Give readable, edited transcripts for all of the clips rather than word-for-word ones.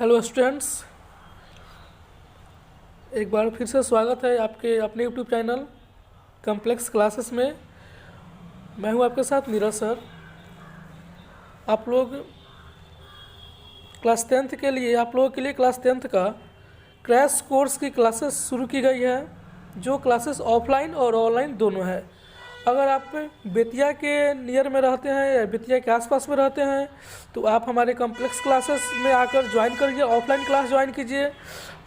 Hello students, एक बार फिर से स्वागत है आपके अपने यूट्यूब चैनल कॉम्प्लेक्स क्लासेस में। मैं हूं आपके साथ नीरज सर। आप लोग क्लास 10th के लिए आप लोगों के लिए क्लास 10th का क्रैश कोर्स की क्लासेस शुरू की गई है, जो क्लासेस ऑफलाइन और ऑनलाइन दोनों है। अगर आप बेतिया के नियर में रहते हैं या बेतिया के आसपास में रहते हैं तो आप हमारे कॉम्प्लेक्स क्लासेस में आकर ज्वाइन करिए, ऑफलाइन क्लास ज्वाइन कीजिए।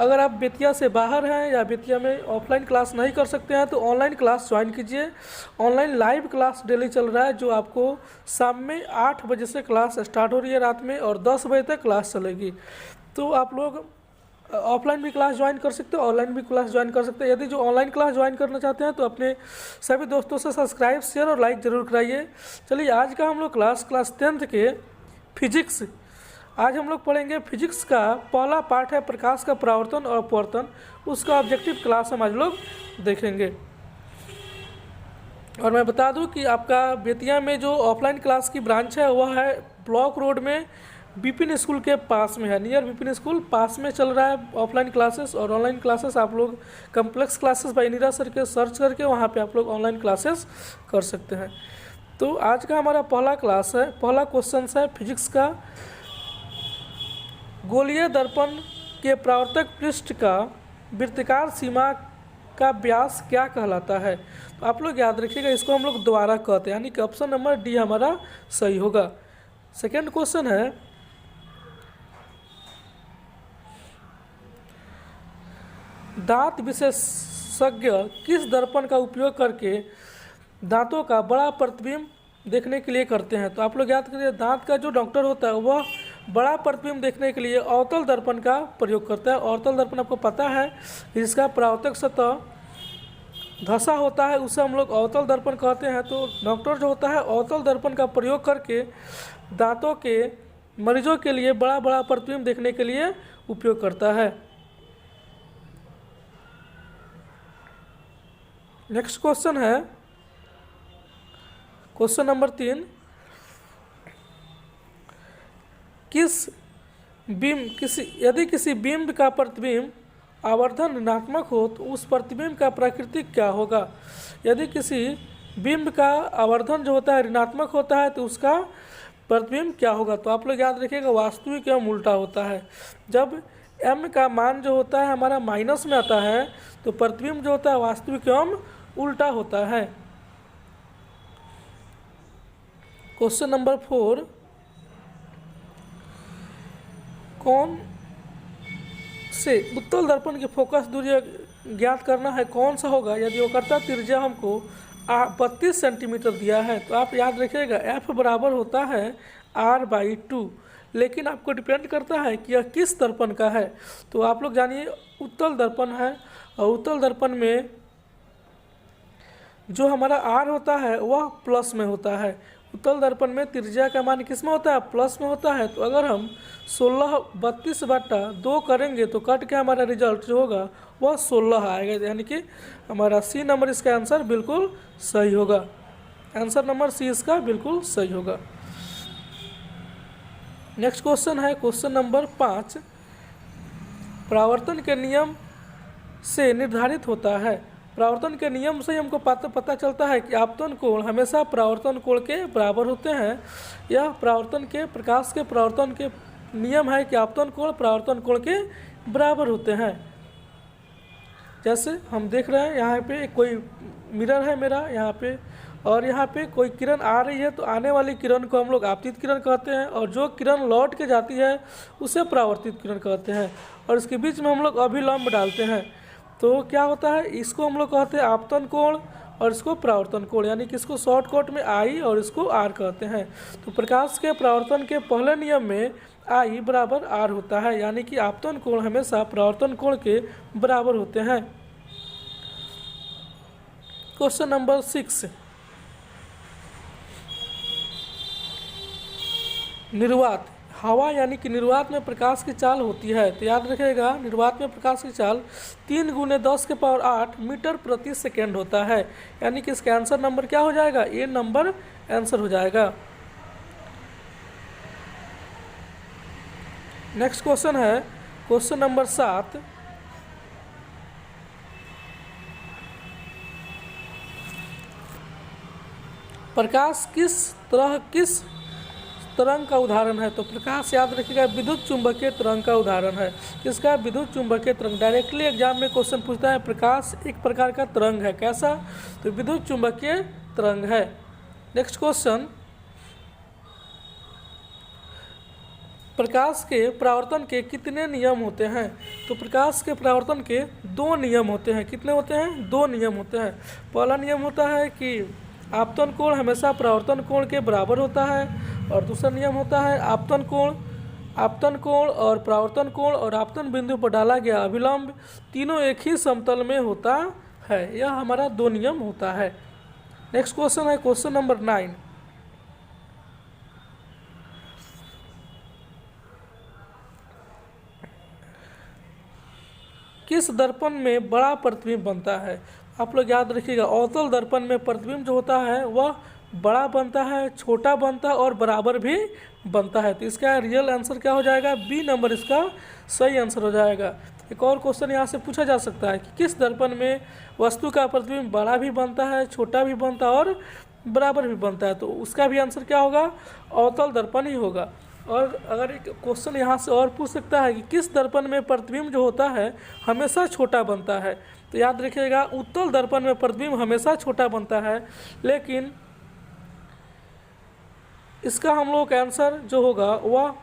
अगर आप बेतिया से बाहर हैं या बेतिया में ऑफलाइन क्लास नहीं कर सकते हैं तो ऑनलाइन क्लास ज्वाइन कीजिए। ऑनलाइन लाइव क्लास डेली चल रहा है, जो आपको शाम में 8 बजे से क्लास स्टार्ट हो रही है रात में, और 10 बजे तक क्लास चलेगी। तो आप लोग ऑफलाइन भी क्लास ज्वाइन कर सकते हो, ऑनलाइन भी क्लास ज्वाइन कर सकते हैं। यदि जो ऑनलाइन क्लास ज्वाइन करना चाहते हैं तो अपने सभी दोस्तों से सब्सक्राइब, शेयर और लाइक ज़रूर कराइए। चलिए, आज का हम लोग क्लास 10th के फिजिक्स, आज हम लोग पढ़ेंगे फिजिक्स का पहला पार्ट है प्रकाश का परावर्तन और अपवर्तन। उसका ऑब्जेक्टिव क्लास हम आज लोग देखेंगे। और मैं बता दूं कि आपका बेतिया में जो ऑफलाइन क्लास की ब्रांच है वह है ब्लॉक रोड में विपिन स्कूल के पास में है, नियर विपिन स्कूल पास में चल रहा है ऑफलाइन क्लासेस। और ऑनलाइन क्लासेस आप लोग complex classes bye Neeraj sir के सर्च करके वहाँ पे आप लोग ऑनलाइन क्लासेस कर सकते हैं। तो आज का हमारा पहला क्लास है, पहला क्वेश्चन है फिजिक्स का, गोलीय दर्पण के परावर्तक पृष्ठ का वृत्ताकार सीमा का व्यास क्या कहलाता है। तो आप लोग याद रखिएगा, इसको हम लोग दोबारा कहते हैं, यानी कि ऑप्शन नंबर डी हमारा सही होगा। सेकेंड क्वेश्चन है, दांत विशेषज्ञ किस दर्पण का उपयोग करके दांतों का बड़ा प्रतिबिंब देखने के लिए करते हैं। तो आप लोग याद करिए, दांत का जो डॉक्टर होता है वह बड़ा प्रतिबिंब देखने के लिए अवतल दर्पण का प्रयोग करता है। अवतल दर्पण आपको पता है, जिसका परावर्तक सतह धंसा होता है, उसे हम लोग अवतल दर्पण कहते हैं। तो डॉक्टर जो होता है अवतल दर्पण का प्रयोग करके दांतों के मरीजों के लिए बड़ा बड़ा प्रतिबिंब देखने के लिए उपयोग करता है। नेक्स्ट क्वेश्चन है क्वेश्चन नंबर 3, यदि किसी बिंब का प्रतिबिंब आवर्धन ऋणात्मक हो तो उस प्रतिबिंब का प्राकृतिक क्या होगा। यदि किसी बिंब का आवर्धन जो होता है ऋणात्मक होता है तो उसका प्रतिबिंब क्या होगा। तो आप लोग याद रखिएगा, वास्तविक एवं उल्टा होता है। जब m का मान जो होता है हमारा माइनस में आता है तो प्रतिबिंब जो होता है वास्तविक एवं उल्टा होता है। क्वेश्चन नंबर 4, कौन से उत्तल दर्पण की फोकस दूरी ज्ञात करना है, कौन सा होगा। यदि वक्रता त्रिज्या हमको 32 सेंटीमीटर दिया है तो आप याद रखिएगा f बराबर होता है r/2, लेकिन आपको डिपेंड करता है कि यह किस दर्पण का है। तो आप लोग जानिए, उत्तल दर्पण है, और उत्तल दर्पण में जो हमारा r होता है वह प्लस में होता है। उत्तल दर्पण में त्रिज्या का मान किस में होता है, प्लस में होता है। तो अगर हम 16/32 करेंगे तो कट के हमारा रिजल्ट जो होगा वह 16 आएगा, यानी कि हमारा सी नंबर इसका आंसर बिल्कुल सही होगा। आंसर नंबर सी इसका बिल्कुल सही होगा। नेक्स्ट क्वेश्चन है क्वेश्चन नंबर 5, परावर्तन के नियम से निर्धारित होता है। परावर्तन के नियम से हमको पता चलता है कि आपतन कोण हमेशा परावर्तन कोण के बराबर होते हैं। यह प्रकाश के परावर्तन के नियम है कि आपतन कोण परावर्तन कोण के बराबर होते हैं। जैसे हम देख रहे हैं, यहाँ पे कोई मिरर है मेरा यहाँ पे, और यहाँ पे कोई किरण आ रही है तो आने वाली किरण को हम लोग आपतित किरण कहते हैं, और जो किरण लौट के जाती है उसे परावर्तित किरण कहते हैं। और इसके बीच में हम लोग अभिलंब डालते हैं तो क्या होता है, इसको हम लोग कहते हैं आपतन कोण और इसको परावर्तन कोण, यानी कि इसको शॉर्टकट में आई और इसको आर कहते हैं। तो प्रकाश के परावर्तन के पहले नियम में आई बराबर आर होता है, यानी कि आपतन कोण हमेशा परावर्तन कोण के बराबर होते हैं। क्वेश्चन नंबर 6, निर्वात, हवा यानी कि निर्वात में प्रकाश की चाल होती है। तो याद रखिएगा, निर्वात में प्रकाश की चाल 3 × 10⁸ मीटर प्रति सेकेंड होता है, यानी कि इसका आंसर नंबर क्या हो जाएगा, ए नंबर आंसर हो जाएगा। नेक्स्ट क्वेश्चन है क्वेश्चन नंबर 7। प्रकाश किस तरंग का उदाहरण है? तो प्रकाश याद रखिएगा विद्युत चुंबकीय तरंग का उदाहरण है। किसका? विद्युत चुंबकीय तरंग। डायरेक्टली एग्जाम में क्वेश्चन पूछता है प्रकाश एक प्रकार का तरंग है, कैसा? तो विद्युत चुंबकीय तरंग है। नेक्स्ट क्वेश्चन, प्रकाश के परावर्तन के कितने नियम होते हैं? तो प्रकाश के परावर्तन के 2 नियम होते हैं। कितने होते हैं? 2 नियम होते हैं। पहला नियम होता है कि आपतन कोण हमेशा परावर्तन कोण के बराबर होता है, और दूसरा नियम होता है आपतन कोण और परावर्तन कोण और आपतन बिंदु पर डाला गया अभिलंब तीनों एक ही समतल में होता है। यह हमारा 2 नियम होता है। नेक्स्ट क्वेश्चन है क्वेश्चन नंबर 9। किस दर्पण में बड़ा प्रतिबिंब बनता है? आप लोग याद रखिएगा, अवतल दर्पण में प्रतिबिंब जो होता है वह बड़ा बनता है, छोटा बनता है और बराबर भी बनता है। तो इसका रियल आंसर क्या हो जाएगा? बी नंबर इसका सही आंसर हो जाएगा। एक और क्वेश्चन यहाँ से पूछा जा सकता है कि किस दर्पण में वस्तु का प्रतिबिंब बड़ा भी बनता है, छोटा भी बनता है और बराबर भी बनता है? तो उसका भी आंसर क्या होगा? अवतल दर्पण ही होगा। और अगर एक क्वेश्चन यहाँ से और पूछ सकता है कि किस दर्पण में प्रतिबिंब जो होता है हमेशा छोटा बनता है? तो याद रखिएगा उत्तल दर्पण में प्रतिबिंब हमेशा छोटा बनता है, लेकिन इसका हम लोग का आंसर जो होगा वह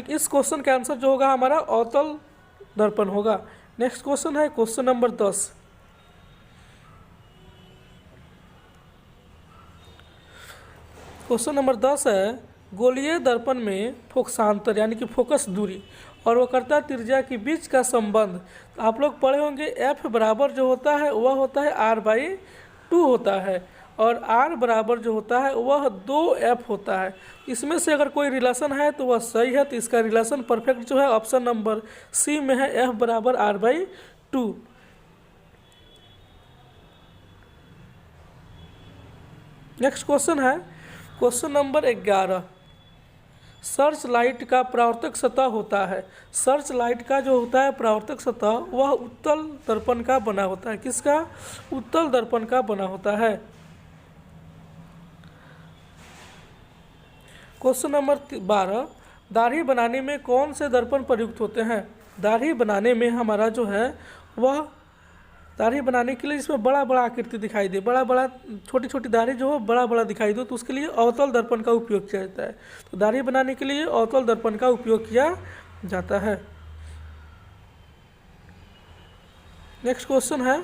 इस क्वेश्चन का आंसर जो होगा हमारा अवतल दर्पण होगा। नेक्स्ट क्वेश्चन है क्वेश्चन नंबर 10। क्वेश्चन नंबर 10 है गोलीय दर्पण में फोकसांतर यानी कि फोकस दूरी और वक्रता त्रिज्या के बीच का संबंध। तो आप लोग पढ़े होंगे F बराबर जो होता है वह होता है R/2 होता है, और R बराबर जो होता है वह 2F होता है। इसमें से अगर कोई रिलेशन है तो वह सही है। तो इसका रिलेशन परफेक्ट जो है ऑप्शन नंबर सी में है, F बराबर R/2। नेक्स्ट क्वेश्चन है क्वेश्चन नंबर 11। सर्च लाइट का परावर्तक सतह होता है। सर्च लाइट का जो होता है परावर्तक सतह वह उत्तल दर्पण का बना होता है। किसका? उत्तल दर्पण का बना होता है। Question number 12। दाढ़ी बनाने में कौन से दर्पण प्रयुक्त होते हैं? दाढ़ी बनाने में हमारा जो है वह दाढ़ी बनाने के लिए इसमें बड़ा बड़ा आकृति दिखाई दे, बड़ा बड़ा छोटी छोटी दाढ़ी जो हो बड़ा बड़ा दिखाई दो, तो उसके लिए अवतल दर्पण का उपयोग किया जाता है। तो दाढ़ी बनाने के लिए अवतल दर्पण का उपयोग किया जाता है। नेक्स्ट क्वेश्चन है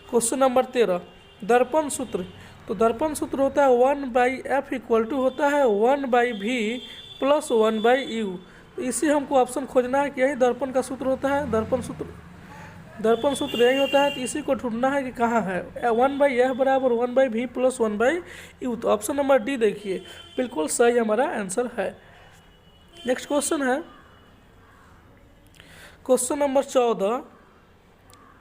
क्वेश्चन नंबर 13। दर्पण सूत्र। तो दर्पण सूत्र होता है 1/f = होता है 1/v + 1/u। तो इसी हमको ऑप्शन खोजना है कि यही दर्पण का सूत्र होता है। दर्पण सूत्र यही होता है। तो इसी को ढूंढना है कि कहाँ है। 1/f बराबर 1/v + 1/u। तो ऑप्शन नंबर डी देखिए बिल्कुल सही हमारा आंसर है। नेक्स्ट क्वेश्चन है क्वेश्चन नंबर 14।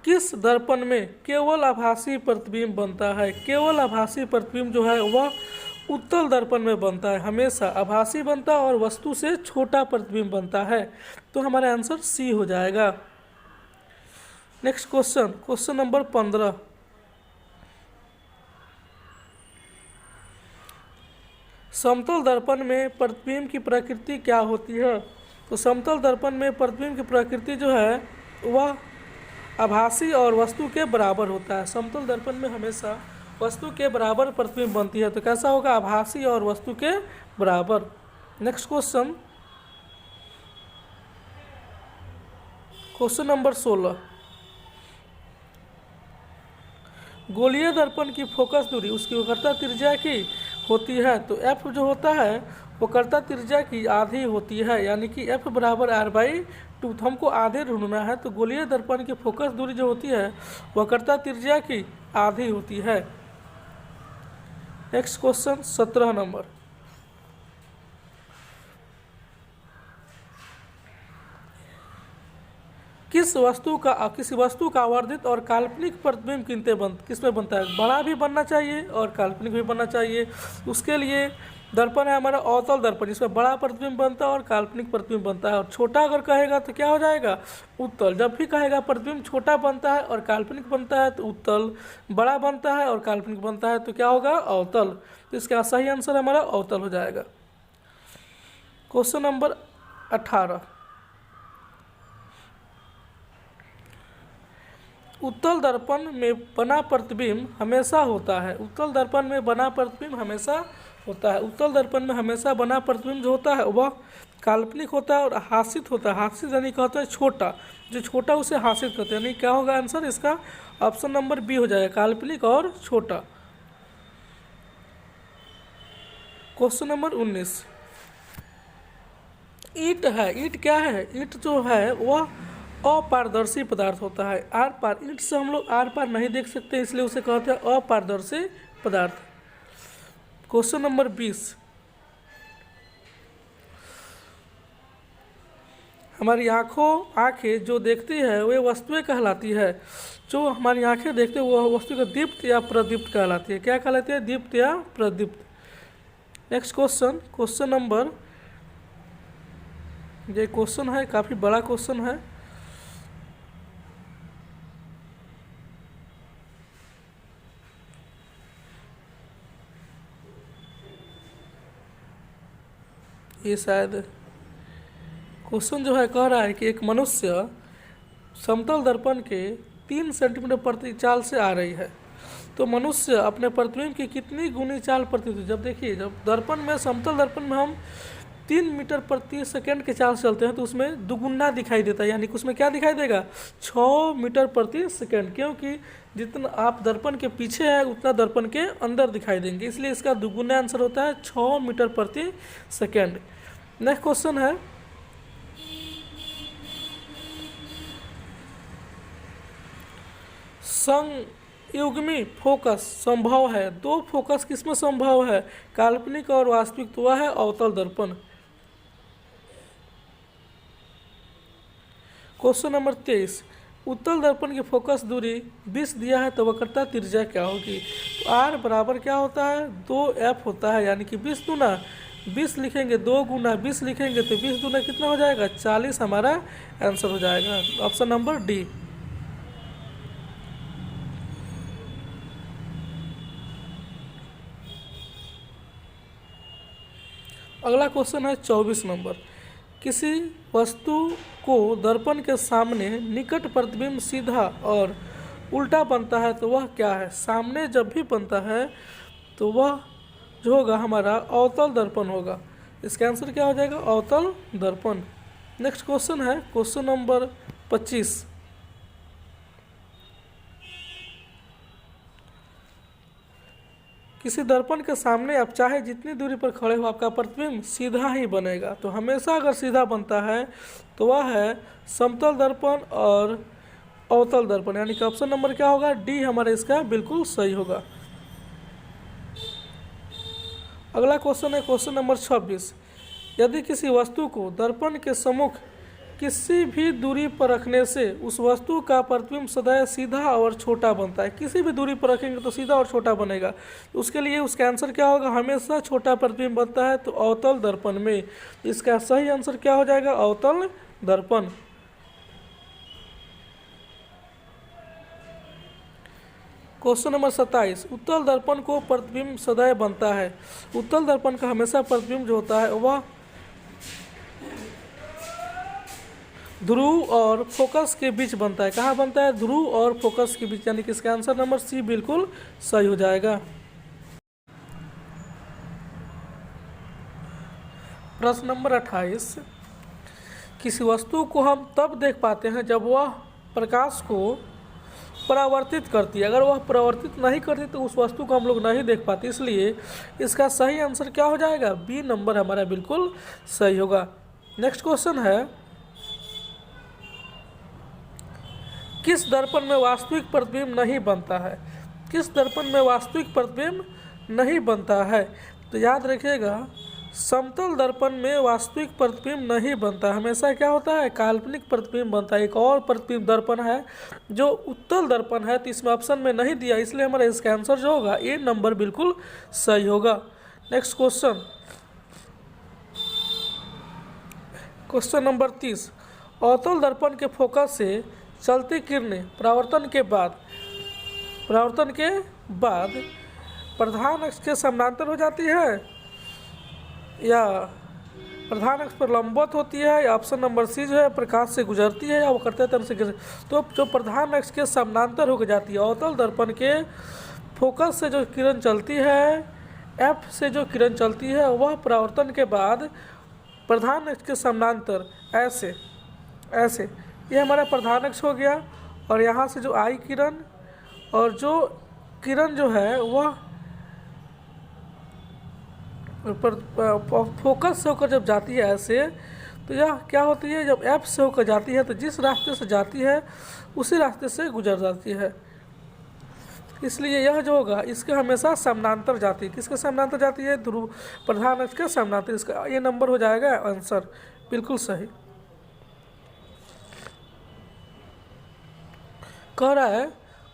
किस दर्पण में केवल आभासी प्रतिबिंब बनता है? केवल आभासी प्रतिबिंब जो है वह उत्तल दर्पण में बनता है। हमेशा आभासी बनता है और वस्तु से छोटा प्रतिबिंब बनता है। तो हमारा आंसर सी हो जाएगा। Next question number 15। समतल दर्पण में प्रतिबिंब की प्रकृति क्या होती है? तो समतल दर्पण में प्रतिबिंब की प्रकृति जो है वह आभासी और वस्तु के बराबर होता है। समतल दर्पण में हमेशा वस्तु के बराबर प्रतिबिंब बनती है। तो कैसा होगा? आभासी और वस्तु के बराबर। Next question number 16। गोलीय दर्पण की फोकस दूरी उसकी वक्रता त्रिज्या की होती है। तो F जो होता है वक्रता त्रिज्या की आधी होती है, यानी कि F बराबर R/2। तो हमको आधे ढूंढना है। तो गोलीय दर्पण की फोकस दूरी जो होती है वक्रता त्रिज्या की आधी होती है। Next question 17 number. किसी वस्तु का आवर्धित और काल्पनिक प्रतिबिंब किसमें बनता है? बड़ा भी बनना चाहिए और काल्पनिक भी बनना चाहिए। उसके लिए दर्पण है हमारा अवतल दर्पण, जिसमें बड़ा प्रतिबिंब बनता है और काल्पनिक प्रतिबिंब बनता है। और छोटा अगर कहेगा तो क्या हो जाएगा, उत्तल। जब भी कहेगा प्रतिबिंब छोटा बनता है और काल्पनिक बनता है तो उत्तल, बड़ा बनता है और काल्पनिक बनता है तो क्या होगा, अवतल। तो इसका सही आंसर हमारा अवतल हो जाएगा। क्वेश्चन नंबर 18, उत्तल दर्पण में बना प्रतिबिंब हमेशा होता है। उत्तल दर्पण में बना प्रतिबिंब हमेशा होता है। उत्तल दर्पण में हमेशा बना प्रतिबिंब जो होता है वह काल्पनिक होता है और हासित होता है। हासित यानी क्या होता है, छोटा, जो छोटा उसे हासित करते हैं। यानी क्या होगा आंसर इसका, ऑप्शन नंबर बी हो जाएगा, काल्पनिक और छोटा। क्वेश्चन नंबर 19, ईंट है। ईंट क्या है, ईंट जो है वह अपारदर्शी पदार्थ होता है। आर पार, ईंट से हम लोग आर पार नहीं देख सकते, इसलिए उसे कहते हैं अपारदर्शी पदार्थ। क्वेश्चन नंबर 20, हमारी आंखें जो देखती है वे वस्तुएं कहलाती है। जो हमारी आंखें देखते हैं वह वस्तु का दीप्त या प्रदीप्त कहलाती है। क्या कहलाती है, दीप्त या प्रदीप्त। नेक्स्ट क्वेश्चन, क्वेश्चन नंबर, ये क्वेश्चन है काफ़ी बड़ा क्वेश्चन है। ये शायद क्वेश्चन जो है कह रहा है कि एक मनुष्य समतल दर्पण के 3 सेंटीमीटर प्रति चाल से आ रही है, तो मनुष्य अपने प्रतिबिंब की कितनी गुनी चाल प्रति, जब देखिए जब दर्पण में, समतल दर्पण में हम 3 मीटर प्रति सेकेंड के चाल से चलते हैं तो उसमें दुगुना दिखाई देता है। यानी कि उसमें क्या दिखाई देगा, 6 मीटर प्रति सेकेंड, क्योंकि जितना आप दर्पण के पीछे है उतना दर्पण के अंदर दिखाई देंगे, इसलिए इसका दुगुना आंसर होता है 6 मीटर प्रति सेकेंड। नेक्स्ट क्वेश्चन है, संयुग्मी फोकस संभव है। 2 फोकस किसमें संभव है, काल्पनिक और वास्तविक, तो वह है अवतल दर्पण। क्वेश्चन नंबर 23, उत्तल दर्पण की फोकस दूरी 20 दिया है तो वक्रता त्रिज्या क्या होगी। तो आर बराबर क्या होता है, 2f होता है। यानी कि 20 दूना 20 लिखेंगे, 2 गुना 20 लिखेंगे तो 20 दूना कितना हो जाएगा, 40 हमारा आंसर हो जाएगा, ऑप्शन नंबर डी। अगला क्वेश्चन है 24 नंबर, किसी वस्तु को दर्पण के सामने निकट प्रतिबिंब सीधा और उल्टा बनता है तो वह क्या है। सामने जब भी बनता है तो वह जो होगा हमारा अवतल दर्पण होगा। इसका आंसर क्या हो जाएगा, अवतल दर्पण। नेक्स्ट क्वेश्चन है क्वेश्चन नंबर 25, किसी दर्पण के सामने आप चाहे जितनी दूरी पर खड़े हो आपका प्रतिबिंब सीधा ही बनेगा। तो हमेशा अगर सीधा बनता है तो वह है समतल दर्पण और अवतल दर्पण। यानी कि ऑप्शन नंबर क्या होगा, डी हमारा इसका बिल्कुल सही होगा। अगला क्वेश्चन है क्वेश्चन नंबर 26, यदि किसी वस्तु को दर्पण के सम्मुख किसी भी दूरी पर रखने से उस वस्तु का प्रतिबिंब सदैव सीधा और छोटा बनता है। किसी भी दूरी पर रखेंगे तो सीधा और छोटा बनेगा, तो उसके लिए उसका आंसर क्या होगा, हमेशा छोटा प्रतिबिंब बनता है तो अवतल दर्पण में। इसका सही आंसर क्या हो जाएगा, अवतल दर्पण। क्वेश्चन नंबर 27, उत्तल दर्पण को प्रतिबिंब सदैव बनता है। उत्तल दर्पण का हमेशा प्रतिबिंब जो होता है वह ध्रुव और फोकस के बीच बनता है। कहाँ बनता है, ध्रुव और फोकस के बीच। यानी कि इसका आंसर नंबर सी बिल्कुल सही हो जाएगा। प्रश्न नंबर 28, किसी वस्तु को हम तब देख पाते हैं जब वह प्रकाश को परावर्तित करती है। अगर वह परावर्तित नहीं करती तो उस वस्तु को हम लोग नहीं देख पाते, इसलिए इसका सही आंसर क्या हो जाएगा, बी नंबर हमारा बिल्कुल सही होगा। नेक्स्ट क्वेश्चन है, किस दर्पण में वास्तविक प्रतिबिंब नहीं बनता है। किस दर्पण में वास्तविक प्रतिबिंब नहीं बनता है, तो याद रखिएगा समतल दर्पण में वास्तविक प्रतिबिंब नहीं बनता, हमेशा क्या होता है, काल्पनिक प्रतिबिंब बनता है। एक और प्रतिबिंब दर्पण है जो उत्तल दर्पण है, तो इसमें ऑप्शन में नहीं दिया, इसलिए हमारा इसका आंसर जो होगा ए नंबर बिल्कुल सही होगा। नेक्स्ट क्वेश्चन, क्वेश्चन नंबर 30, अवतल दर्पण के फोकस से चलती किरणें परावर्तन के बाद प्रधान अक्ष के समानांतर हो जाती है या प्रधान अक्ष पर लंबवत होती है, या ऑप्शन नंबर सी जो है प्रकाश से गुजरती है या वो करते तरह से तो जो प्रधान अक्ष के समानांतर होकर जाती है, अवतल दर्पण के फोकस से जो किरण चलती है, एफ से जो किरण चलती है, वह परावर्तन के बाद प्रधान अक्ष के समानांतर ऐसे ऐसे ये हमारा प्रधान अक्ष हो गया, और यहाँ से जो आई किरण और जो किरण जो है वह फोकस से होकर जब जाती है ऐसे, तो यह क्या होती है, जब एफ से होकर जाती है तो जिस रास्ते से जाती है उसी रास्ते से गुजर जाती है, इसलिए यह जो होगा इसके हमेशा समानांतर जाती है। किसके समानांतर जाती है? ध्रुव प्रधान अक्ष के समानांतर। इसका ये नंबर हो जाएगा आंसर, बिल्कुल सही। कह रहा है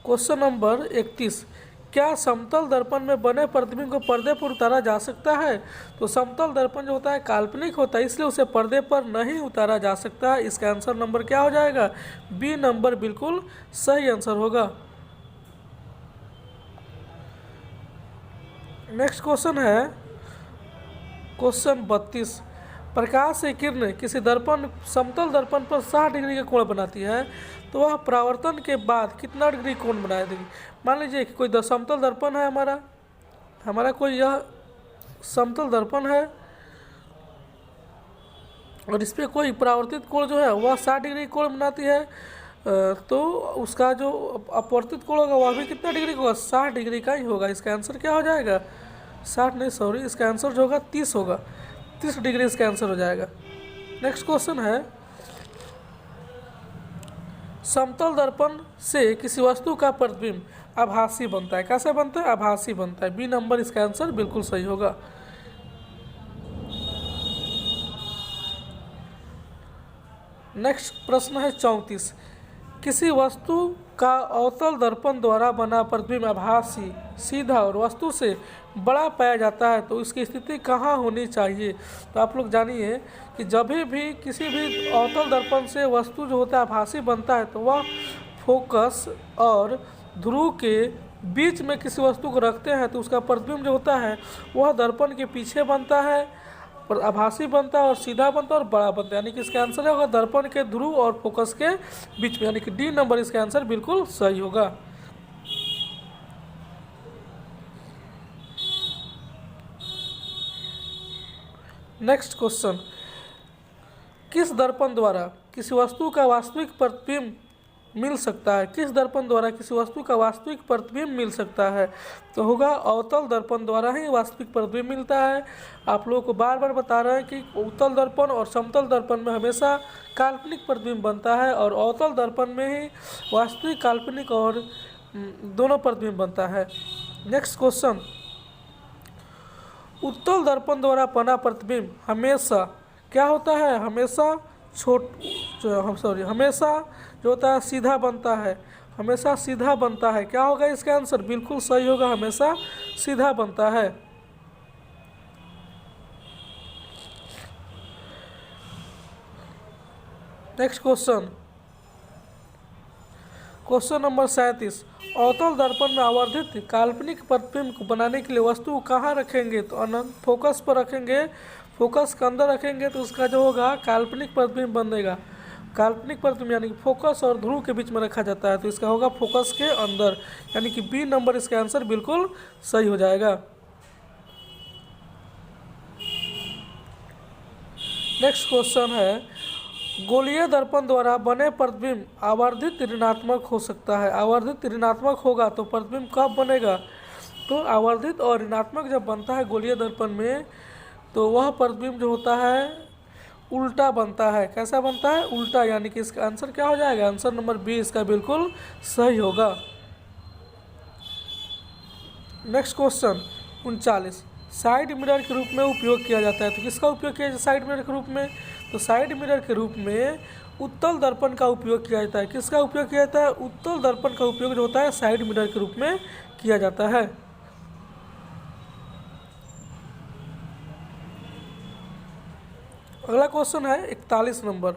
क्वेश्चन नंबर 31, क्या समतल दर्पण में बने प्रतिबिंब को पर्दे पर उतारा जा सकता है? तो समतल दर्पण जो होता है काल्पनिक होता है, इसलिए उसे पर्दे पर नहीं उतारा जा सकता। इसका आंसर नंबर क्या हो जाएगा? बी नंबर बिल्कुल सही आंसर होगा। नेक्स्ट क्वेश्चन है क्वेश्चन 32, प्रकाश से किरणें किसी दर्पण समतल दर्पण पर 60 डिग्री का कोण बनाती है, तो वह परावर्तन के बाद कितना डिग्री कोण बना देगी? मान लीजिए कि कोई समतल दर्पण है हमारा कोई यह समतल दर्पण है और इस पर कोई परावर्तित कोण जो है वह 60 डिग्री कोण बनाती है, तो उसका जो अपवर्तित कोण होगा वह भी कितना डिग्री का होगा? 60 डिग्री का ही होगा। इसका आंसर क्या हो जाएगा? 60 नहीं, सॉरी, इसका आंसर जो होगा 30 होगा। 30 डिग्री इसका आंसर हो जाएगा। नेक्स्ट क्वेश्चन है, समतल दर्पण से किसी वस्तु का प्रतिबिंब आभासी बनता है। कैसे बनता है? आभासी बनता है। बी नंबर इसका आंसर बिल्कुल सही होगा। नेक्स्ट प्रश्न है 34, किसी वस्तु का अवतल दर्पण द्वारा बना प्रतिबिंब आभासी, सीधा और वस्तु से बड़ा पाया जाता है, तो इसकी स्थिति कहाँ होनी चाहिए? तो आप लोग जानिए कि जब भी किसी भी अवतल दर्पण से वस्तु जो होता है आभासी बनता है, तो वह फोकस और ध्रुव के बीच में किसी वस्तु को रखते हैं, तो उसका प्रतिबिंब जो होता है वह दर्पण के पीछे बनता है, और आभासी बनता है और सीधा बनता है और बड़ा बनता है। यानी कि इसका आंसर होगा दर्पण के ध्रुव और फोकस के बीच में, यानी कि डी नंबर इसका आंसर बिल्कुल सही होगा। नेक्स्ट क्वेश्चन, किस दर्पण द्वारा किसी वस्तु का वास्तविक प्रतिबिंब मिल सकता है? किस दर्पण द्वारा किसी वस्तु का वास्तविक प्रतिबिंब मिल सकता है? तो होगा अवतल दर्पण द्वारा ही वास्तविक प्रतिबिंब मिलता है। आप लोगों को बार बार बता रहे हैं कि उत्तल दर्पण और समतल दर्पण में हमेशा काल्पनिक प्रतिबिंब बनता है, और अवतल दर्पण में ही वास्तविक, काल्पनिक और दोनों प्रतिबिंब बनता है। नेक्स्ट क्वेश्चन, उत्तल दर्पण द्वारा बना प्रतिबिंब हमेशा क्या होता है? हमेशा हमेशा जो होता है सीधा बनता है, हमेशा सीधा बनता है। क्या होगा इसका आंसर? बिल्कुल सही होगा, हमेशा सीधा बनता है। नेक्स्ट क्वेश्चन, क्वेश्चन नंबर 37, अवतल दर्पण में आवर्धित काल्पनिक प्रतिबिंब को बनाने के लिए वस्तु कहाँ रखेंगे? तो अनंत फोकस पर रखेंगे, फोकस के अंदर रखेंगे तो उसका जो होगा काल्पनिक प्रतिबिंब बनेगा। काल्पनिक प्रतिबिंब यानी कि फोकस और ध्रुव के बीच में रखा जाता है, तो इसका होगा फोकस के अंदर, यानी कि बी नंबर इसका आंसर बिल्कुल सही हो जाएगा। नेक्स्ट क्वेश्चन है, गोलीय दर्पण द्वारा बने प्रतिबिंब आवर्धित ऋणात्मक हो सकता है। आवर्धित ऋणात्मक होगा तो प्रतिबिंब कब बनेगा? तो आवर्धित और ऋणात्मक जब बनता है गोलीय दर्पण में, तो वह प्रतिबिंब जो होता है उल्टा बनता है। कैसा बनता है? उल्टा, यानी कि इसका आंसर क्या हो जाएगा? आंसर नंबर बी इसका बिल्कुल सही होगा। नेक्स्ट क्वेश्चन 39, साइड मिरर के रूप में उपयोग किया जाता है। तो किसका उपयोग किया जाता है साइड मिरर के रूप में? तो साइड मिरर के रूप में उत्तल दर्पण का उपयोग किया जाता है। किसका उपयोग किया जाता है? उत्तल दर्पण का उपयोग जो होता है साइड मिरर के रूप में किया जाता है। अगला क्वेश्चन है 41 नंबर।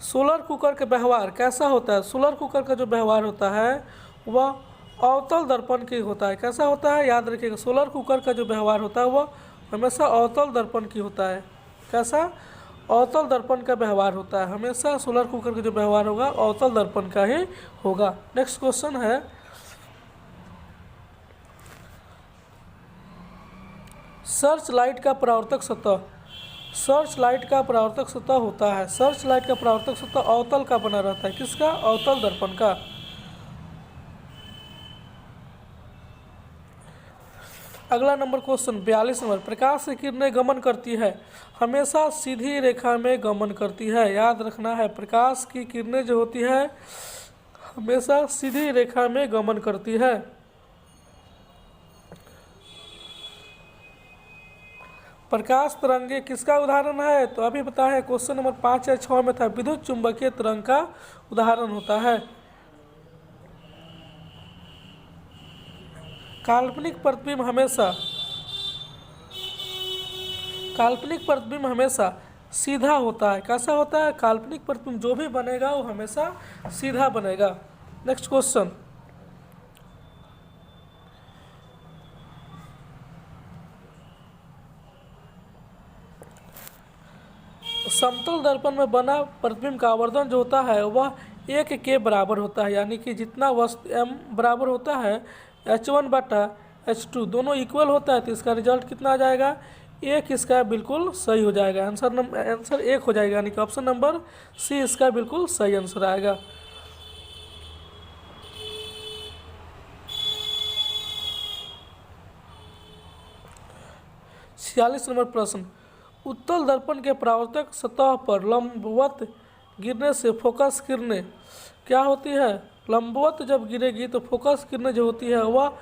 सोलर कुकर का व्यवहार कैसा होता है? सोलर कुकर का जो व्यवहार होता है वह अवतल दर्पण की होता है। कैसा होता है? याद रखिएगा, सोलर कुकर का जो व्यवहार होता है वह हमेशा अवतल दर्पण की होता है। कैसा? अवतल दर्पण का व्यवहार होता है। हमेशा सोलर कुकर का जो व्यवहार होगा अवतल दर्पण का ही होगा। नेक्स्ट क्वेश्चन है सर्च लाइट का परावर्तक सतह। सर्च लाइट का परावर्तक सतह होता है, सर्च लाइट का परावर्तक सतह अवतल का बना रहता है। किसका? अवतल दर्पण का। अगला नंबर क्वेश्चन 42 नंबर। प्रकाश की किरणें गमन करती है, हमेशा सीधी रेखा में गमन करती है। याद रखना है, प्रकाश की किरणें जो होती है हमेशा सीधी रेखा में गमन करती है। प्रकाश तरंगे किसका उदाहरण है? तो अभी बताया क्वेश्चन नंबर 5 या 6 में था, विद्युत चुंबकीय तरंग का उदाहरण होता है। काल्पनिक प्रतिबिंब हमेशा सीधा होता है। कैसा होता है? काल्पनिक प्रतिबिंब जो भी बनेगा वो हमेशा सीधा बनेगा। नेक्स्ट क्वेश्चन समतल दर्पण में बना प्रतिबिंब का आवर्धन जो होता है वह 1 के बराबर होता है। यानी कि जितना वस्तु m बराबर होता है H1/H2 दोनों इक्वल होता है, तो इसका रिजल्ट कितना आ जाएगा? 1 इसका बिल्कुल सही हो जाएगा। आंसर 1 हो जाएगा, यानी कि ऑप्शन नंबर सी इसका बिल्कुल सही आंसर आएगा। छियालीस नंबर प्रश्न। उत्तल दर्पण के परावर्तक सतह पर लंबवत गिरने से फोकस किरणें क्या होती है? लंबवत जब गिरेगी तो फोकस किरणें जो होती है वह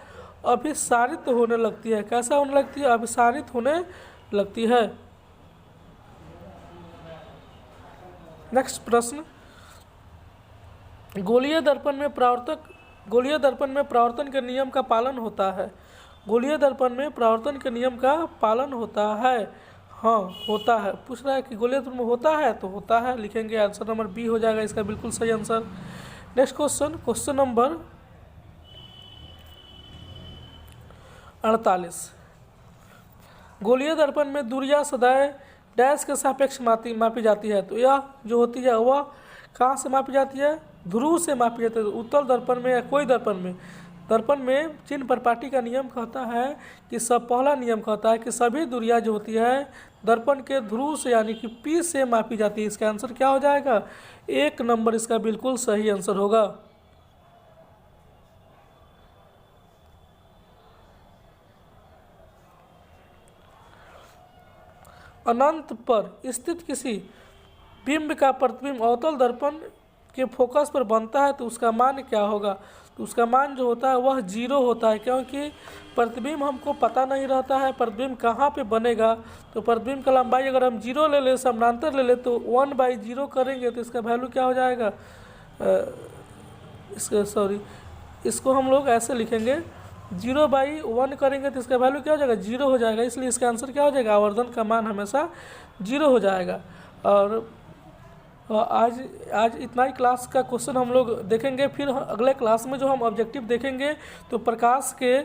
अभिसारित होने लगती है। कैसा होने लगती है? अभिसारित होने लगती है। नेक्स्ट प्रश्न। गोलीय दर्पण में परावर्तन के नियम का पालन होता है। गोलीय दर्पण में परावर्तन के नियम का पालन होता है। हाँ, होता है। पूछ रहा है कि गोलीय दर्पण में होता है, तो होता है लिखेंगे। आंसर नंबर बी हो जाएगा इसका बिल्कुल सही आंसर। Next question number 48। गोलीय दर्पण में दूरियां सदैव डैश के सापेक्ष मापी जाती है। तो यह जो होती है वह कहाँ से मापी जाती है? ध्रुव से मापी जाती है। उत्तल दर्पण में या कोई दर्पण में चिन्ह परिपाटी का नियम कहता है कि पहला नियम कहता है कि सभी दूरियां जो होती है दर्पण के ध्रुव से यानी कि P से मापी जाती है। इसका आंसर क्या हो जाएगा? 1 नंबर इसका बिल्कुल सही आंसर होगा। अनंत पर स्थित किसी बिंब का प्रतिबिंब अवतल दर्पण के फोकस पर बनता है तो उसका मान क्या होगा? तो उसका मान जो होता है वह 0 होता है, क्योंकि प्रतिबिंब हमको पता नहीं रहता है प्रतिबिंब कहाँ पे बनेगा। तो प्रतिबिंब का लंबाई अगर हम 0 ले ले, समानांतर ले ले, तो 1/0 करेंगे तो इसका वैल्यू क्या हो जाएगा? इसको हम लोग ऐसे लिखेंगे, 0/1 करेंगे तो इसका वैल्यू क्या हो जाएगा? 0 हो जाएगा। इसलिए इसका आंसर क्या हो जाएगा? आवर्धन का मान हमेशा 0 हो जाएगा। और आज इतना ही क्लास का क्वेश्चन हम लोग देखेंगे। फिर अगले क्लास में जो हम ऑब्जेक्टिव देखेंगे तो प्रकाश के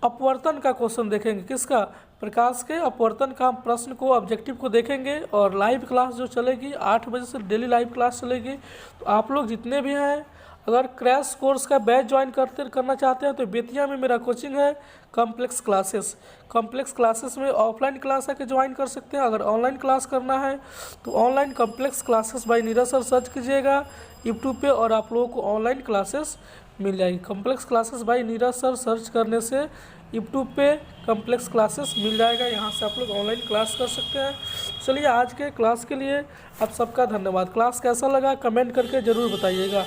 अपवर्तन का क्वेश्चन देखेंगे। किसका? प्रकाश के अपवर्तन का प्रश्न को ऑब्जेक्टिव को देखेंगे। और लाइव क्लास जो चलेगी 8 बजे से डेली लाइव क्लास चलेगी। तो आप लोग जितने भी हैं अगर क्रैश कोर्स का बैच ज्वाइन करना चाहते हैं तो बेतिया में मेरा कोचिंग है कॉम्प्लेक्स क्लासेस में ऑफलाइन क्लास आके ज्वाइन कर सकते हैं। अगर ऑनलाइन क्लास करना है तो online complex classes bye Neeraj sir search कीजिएगा यूट्यूब पे और आप लोगों को ऑनलाइन क्लासेस मिल जाएगी। Complex classes bye Neeraj sir search करने से यूट्यूब पे कॉम्प्लेक्स क्लासेस मिल जाएगा, यहाँ से आप लोग ऑनलाइन क्लास कर सकते हैं। चलिए आज के क्लास के लिए आप सबका धन्यवाद। क्लास कैसा लगा कमेंट करके ज़रूर बताइएगा।